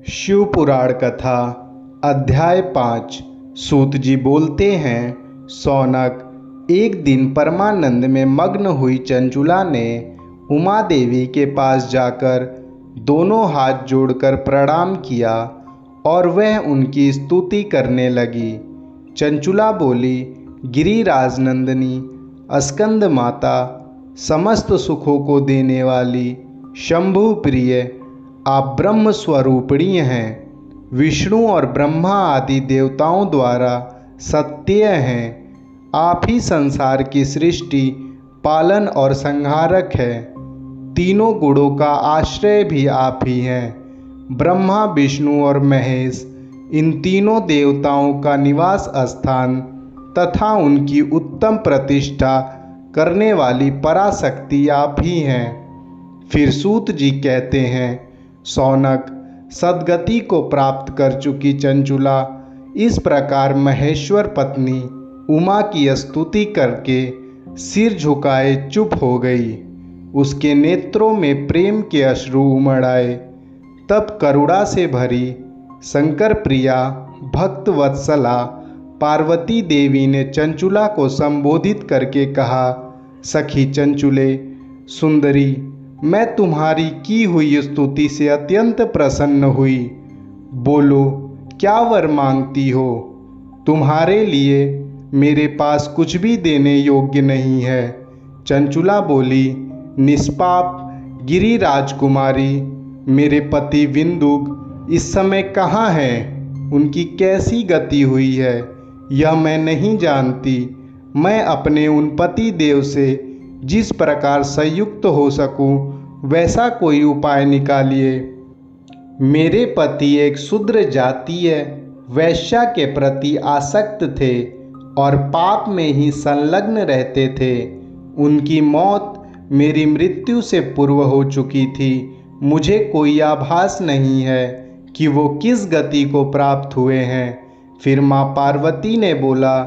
शिव पुराण कथा अध्याय 5। सूत जी बोलते हैं, सौनक, एक दिन परमानंद में मग्न हुई चंचुला ने उमा देवी के पास जाकर दोनों हाथ जोड़कर प्रणाम किया और वह उनकी स्तुति करने लगी। चंचुला बोली, गिरिराज नंदिनी, स्कंद माता, समस्त सुखों को देने वाली, शंभु प्रिय, आप ब्रह्म स्वरूपिणी हैं। विष्णु और ब्रह्मा आदि देवताओं द्वारा सत्य हैं। आप ही संसार की सृष्टि, पालन और संहारक है। तीनों गुणों का आश्रय भी आप ही हैं। ब्रह्मा, विष्णु और महेश, इन तीनों देवताओं का निवास स्थान तथा उनकी उत्तम प्रतिष्ठा करने वाली पराशक्ति आप ही हैं। फिर सूत जी कहते हैं, सौनक, सद्गति को प्राप्त कर चुकी चंचुला इस प्रकार महेश्वर पत्नी उमा की स्तुति करके सिर झुकाए चुप हो गई। उसके नेत्रों में प्रेम के अश्रु उमड़ आए। तब करुणा से भरी शंकर प्रिया भक्त वत्सला पार्वती देवी ने चंचुला को संबोधित करके कहा, सखी चंचुले, सुंदरी, मैं तुम्हारी की हुई स्तुति से अत्यंत प्रसन्न हुई। बोलो, क्या वर मांगती हो? तुम्हारे लिए मेरे पास कुछ भी देने योग्य नहीं है। चंचुला बोली, निष्पाप गिरिराज कुमारी, मेरे पति विंदुक इस समय कहाँ हैं? उनकी कैसी गति हुई है यह मैं नहीं जानती। मैं अपने उन पति देव से जिस प्रकार संयुक्त हो सकूं वैसा कोई उपाय निकालिए। मेरे पति एक शूद्र जातीय वैश्या के प्रति आसक्त थे और पाप में ही संलग्न रहते थे। उनकी मौत मेरी मृत्यु से पूर्व हो चुकी थी। मुझे कोई आभास नहीं है कि वो किस गति को प्राप्त हुए हैं। फिर माँ पार्वती ने बोला,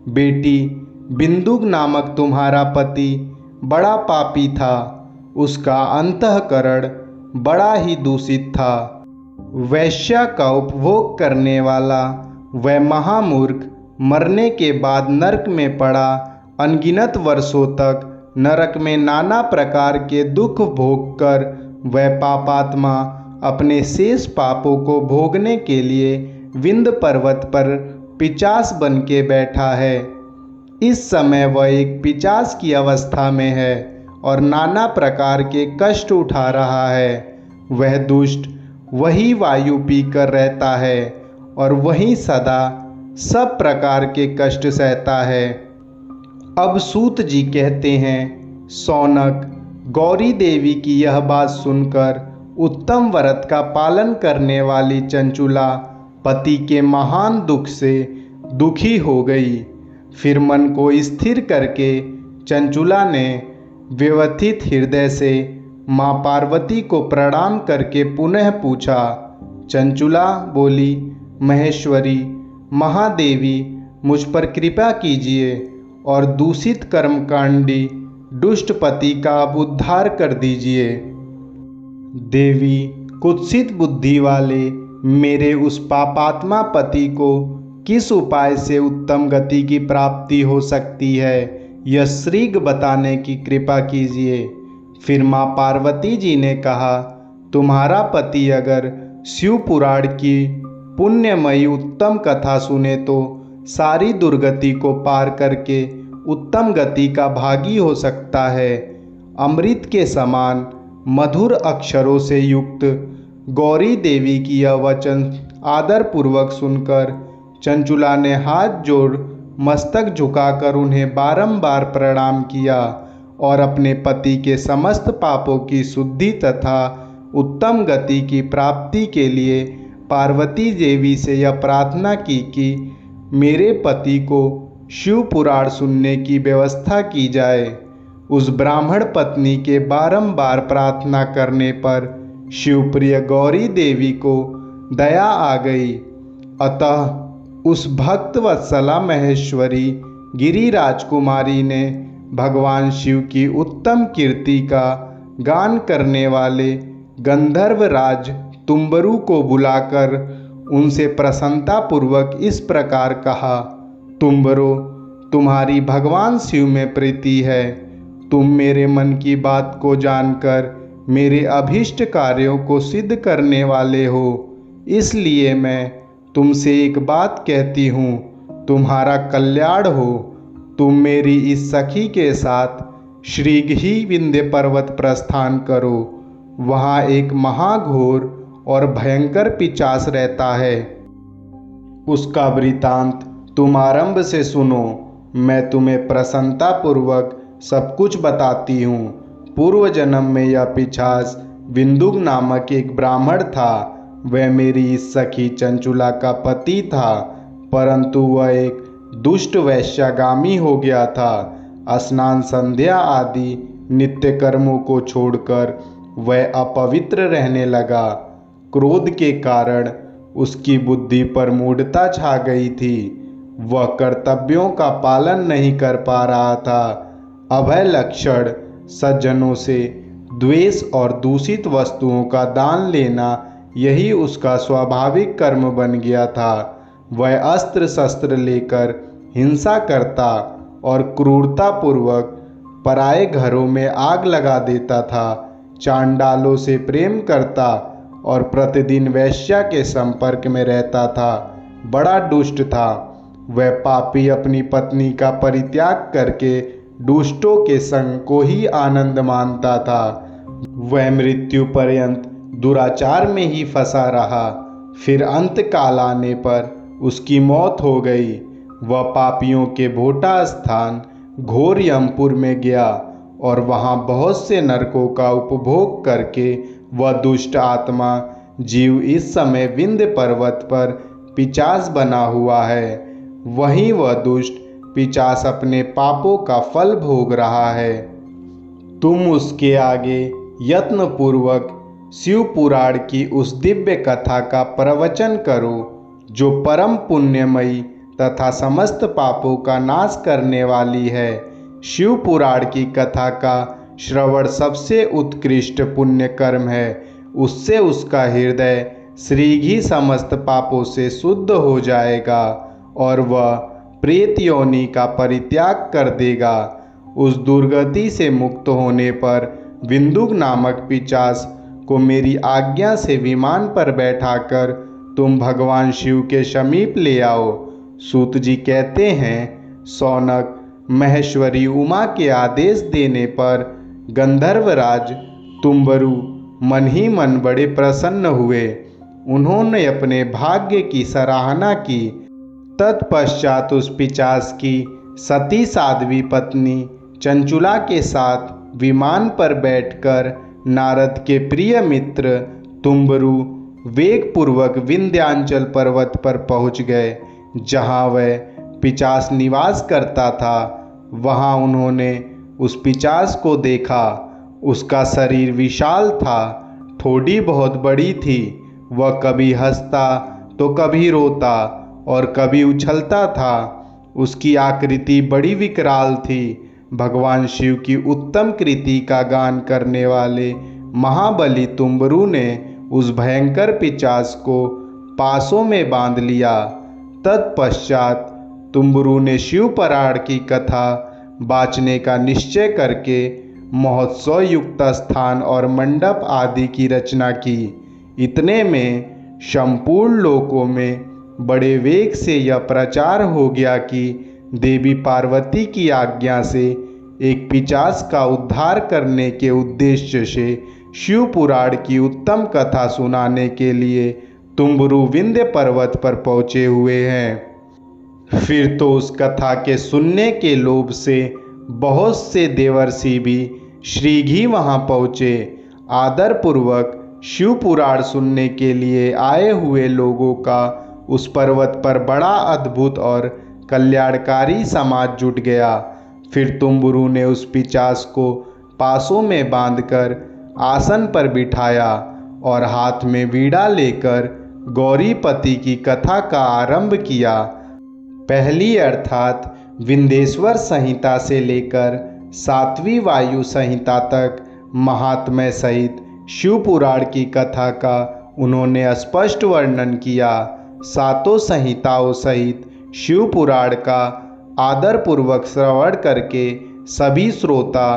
बेटी, बिंदुक नामक तुम्हारा पति बड़ा पापी था। उसका अंतःकरण बड़ा ही दूषित था। वैश्या का उपभोग करने वाला वह महामूर्ख मरने के बाद नरक में पड़ा अनगिनत वर्षों तक नरक में नाना प्रकार के दुख भोग कर वह पापात्मा अपने शेष पापों को भोगने के लिए विंध्य पर्वत पर पिशाच बन के बैठा है। इस समय वह एक पिशाच की अवस्था में है और नाना प्रकार के कष्ट उठा रहा है। वह दुष्ट वही वायु पीकर रहता है और वही सदा सब प्रकार के कष्ट सहता है। अब सूत जी कहते हैं, सौनक, गौरी देवी की यह बात सुनकर उत्तम व्रत का पालन करने वाली चंचुला पति के महान दुख से दुखी हो गई। फिर मन को स्थिर करके चंचुला ने व्यथित हृदय से माँ पार्वती को प्रणाम करके पुनः पूछा। चंचुला बोली, महेश्वरी, महादेवी, मुझ पर कृपा कीजिए और दूषित कर्मकांडी दुष्ट पति का अब उद्धार कर दीजिए। देवी, कुत्सित बुद्धि वाले मेरे उस पापात्मा पति को किस उपाय से उत्तम गति की प्राप्ति हो सकती है, यह शीघ्र बताने की कृपा कीजिए। फिर माँ पार्वती जी ने कहा, तुम्हारा पति अगर शिव पुराण की पुण्यमयी उत्तम कथा सुने तो सारी दुर्गति को पार करके उत्तम गति का भागी हो सकता है। अमृत के समान मधुर अक्षरों से युक्त गौरी देवी की यह वचन आदरपूर्वक सुनकर चंचुला ने हाथ जोड़ मस्तक झुकाकर उन्हें बारंबार प्रणाम किया और अपने पति के समस्त पापों की शुद्धि तथा उत्तम गति की प्राप्ति के लिए पार्वती देवी से यह प्रार्थना की कि मेरे पति को शिव पुराण सुनने की व्यवस्था की जाए। उस ब्राह्मण पत्नी के बारंबार प्रार्थना करने पर शिवप्रिय गौरी देवी को दया आ गई। अतः उस भक्त वत्सला महेश्वरी गिरिराज कुमारी ने भगवान शिव की उत्तम कीर्ति का गान करने वाले गंधर्व राज तुम्बरु को बुलाकर उनसे प्रसन्नतापूर्वक इस प्रकार कहा, तुम्बरो, तुम्हारी भगवान शिव में प्रीति है। तुम मेरे मन की बात को जानकर मेरे अभीष्ट कार्यों को सिद्ध करने वाले हो। इसलिए मैं तुमसे एक बात कहती हूँ, तुम्हारा कल्याण हो। तुम मेरी इस सखी के साथ शीघ्र विंध्य पर्वत प्रस्थान करो। वहाँ एक महाघोर और भयंकर पिशाच रहता है। उसका वृतांत तुम आरंभ से सुनो। मैं तुम्हें प्रसन्नतापूर्वक सब कुछ बताती हूँ। पूर्व जन्म में यह पिशाच बिंदुक नामक एक ब्राह्मण था। वह मेरी इस सखी चंचुला का पति था, परंतु वह एक दुष्ट वैश्यागामी हो गया था। स्नान, संध्या आदि नित्य कर्मों को छोड़कर वह अपवित्र रहने लगा। क्रोध के कारण उसकी बुद्धि पर मूढ़ता छा गई थी। वह कर्तव्यों का पालन नहीं कर पा रहा था। अभय लक्षण सज्जनों से द्वेष और दूषित वस्तुओं का दान लेना, यही उसका स्वाभाविक कर्म बन गया था। वह अस्त्र शस्त्र लेकर हिंसा करता और क्रूरतापूर्वक पराये घरों में आग लगा देता था। चांडालों से प्रेम करता और प्रतिदिन वैश्या के संपर्क में रहता था। बड़ा दुष्ट था। वह पापी अपनी पत्नी का परित्याग करके दुष्टों के संग को ही आनंद मानता था। वह मृत्यु पर्यंत दुराचार में ही फंसा रहा। फिर अंत काल आने पर उसकी मौत हो गई। वह पापियों के भोटा स्थान घोर यमपुर में गया और वहाँ बहुत से नरकों का उपभोग करके वह दुष्ट आत्मा जीव इस समय विंध्य पर्वत पर पिशाच बना हुआ है। वहीं वह दुष्ट पिशाच अपने पापों का फल भोग रहा है। तुम उसके आगे यत्नपूर्वक शिव पुराण की उस दिव्य कथा का प्रवचन करो, जो परम पुण्यमयी तथा समस्त पापों का नाश करने वाली है। शिव पुराण की कथा का श्रवण सबसे उत्कृष्ट पुण्य कर्म है। उससे उसका हृदय शीघ्र समस्त पापों से शुद्ध हो जाएगा और वह प्रेत योनि का परित्याग कर देगा। उस दुर्गति से मुक्त होने पर बिंदुक नामक पिशाच को मेरी आज्ञा से विमान पर बैठाकर तुम भगवान शिव के समीप ले आओ। सूत जी कहते हैं, सौनक, महेश्वरी उमा के आदेश देने पर गंधर्वराज तुम्बरु मन ही मन बड़े प्रसन्न हुए। उन्होंने अपने भाग्य की सराहना की। तत्पश्चात उस पिशाच की सती साध्वी पत्नी चंचुला के साथ विमान पर बैठकर नारद के प्रिय मित्र तुम्बरु वेगपूर्वक विंध्यांचल पर्वत पर पहुंच गए, जहां वह पिशाच निवास करता था। वहां उन्होंने उस पिशाच को देखा। उसका शरीर विशाल था, ठोड़ी बहुत बड़ी थी। वह कभी हंसता तो कभी रोता और कभी उछलता था। उसकी आकृति बड़ी विकराल थी। भगवान शिव की उत्तम कृति का गान करने वाले महाबली तुम्बरु ने उस भयंकर पिशाच को पासों में बांध लिया। तत्पश्चात तुम्बरु ने शिव पुराण की कथा बाँचने का निश्चय करके महोत्सव युक्त स्थान और मंडप आदि की रचना की। इतने में संपूर्ण लोकों में बड़े वेग से यह प्रचार हो गया कि देवी पार्वती की आज्ञा से एक पिशाच का उद्धार करने के उद्देश्य से शिव पुराण की उत्तम कथा सुनाने के लिए तुम्बरु विंध्य पर्वत पर पहुँचे हुए हैं। फिर तो उस कथा के सुनने के लोभ से बहुत से देवर्षि भी शीघ्र वहाँ पहुँचे। आदरपूर्वक शिव पुराण सुनने के लिए आए हुए लोगों का उस पर्वत पर बड़ा अद्भुत और कल्याणकारी समाज जुट गया। फिर तुम्बरु ने उस पिशाच को पासों में बांधकर आसन पर बिठाया और हाथ में वीणा लेकर गौरीपति की कथा का आरंभ किया। पहली अर्थात विंध्येश्वर संहिता से लेकर 7वीं वायु संहिता तक महात्म्य सहित शिव पुराण की कथा का उन्होंने स्पष्ट वर्णन किया। सातों संहिताओं सहित शिव पुराण का आदरपूर्वक श्रवण करके सभी श्रोता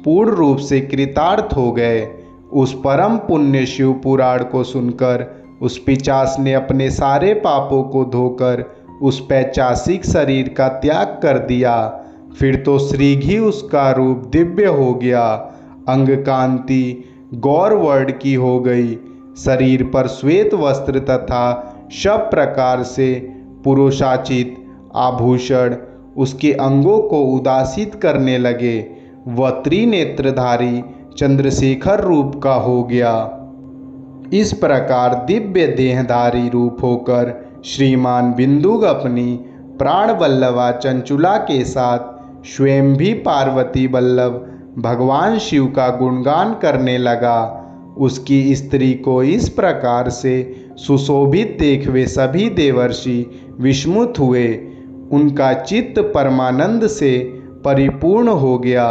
पूर्ण रूप से कृतार्थ हो गए। उस परम पुण्य शिव पुराण को सुनकर उस पिशाच ने अपने सारे पापों को धोकर उस पैशाचिक शरीर का त्याग कर दिया। फिर तो श्रीघी उसका रूप दिव्य हो गया, अंग कांति गौरवर्ण की हो गई, शरीर पर श्वेत वस्त्र तथा सब प्रकार से पुरुषाचित आभूषण उसके अंगों को उदासित करने लगे। वह त्रिनेत्रधारी चंद्रशेखर रूप का हो गया। इस प्रकार दिव्य देहधारी रूप होकर श्रीमान बिंदुक अपनी प्राण वल्लभा चंचुला के साथ स्वयं भी पार्वती वल्लभ भगवान शिव का गुणगान करने लगा। उसकी स्त्री को इस प्रकार से सुशोभित देख वे सभी देवर्षि विस्मित हुए। उनका चित्त परमानंद से परिपूर्ण हो गया।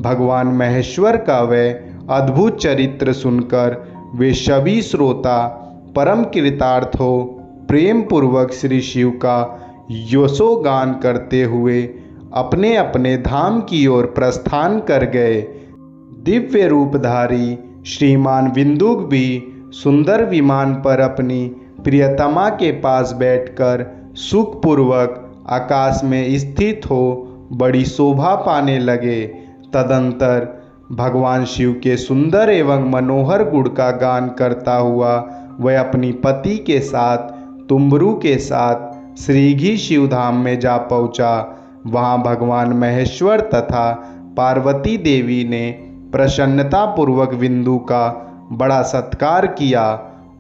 भगवान महेश्वर का वह अद्भुत चरित्र सुनकर वे सभी श्रोता परम कृतार्थ हो प्रेम पूर्वक श्री शिव का यशोगान करते हुए अपने अपने धाम की ओर प्रस्थान कर गए। दिव्य रूपधारी श्रीमान बिंदुक भी सुंदर विमान पर अपनी प्रियतमा के पास बैठकर सुखपूर्वक आकाश में स्थित हो बड़ी शोभा पाने लगे। तदंतर भगवान शिव के सुंदर एवं मनोहर गुण का गान करता हुआ वह अपनी पति के साथ तुम्बरु के साथ श्रीघी शिवधाम में जा पहुंचा। वहां भगवान महेश्वर तथा पार्वती देवी ने प्रसन्नतापूर्वक बिंदु का बड़ा सत्कार किया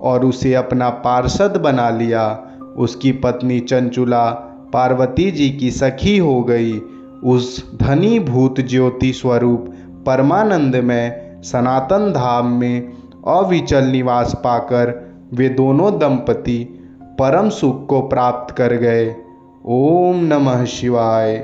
और उसे अपना पार्षद बना लिया। उसकी पत्नी चंचुला पार्वती जी की सखी हो गई। उस धनी भूत ज्योति स्वरूप परमानंद में सनातन धाम में अविचल निवास पाकर वे दोनों दंपति परम सुख को प्राप्त कर गए। ओम नमः शिवाय।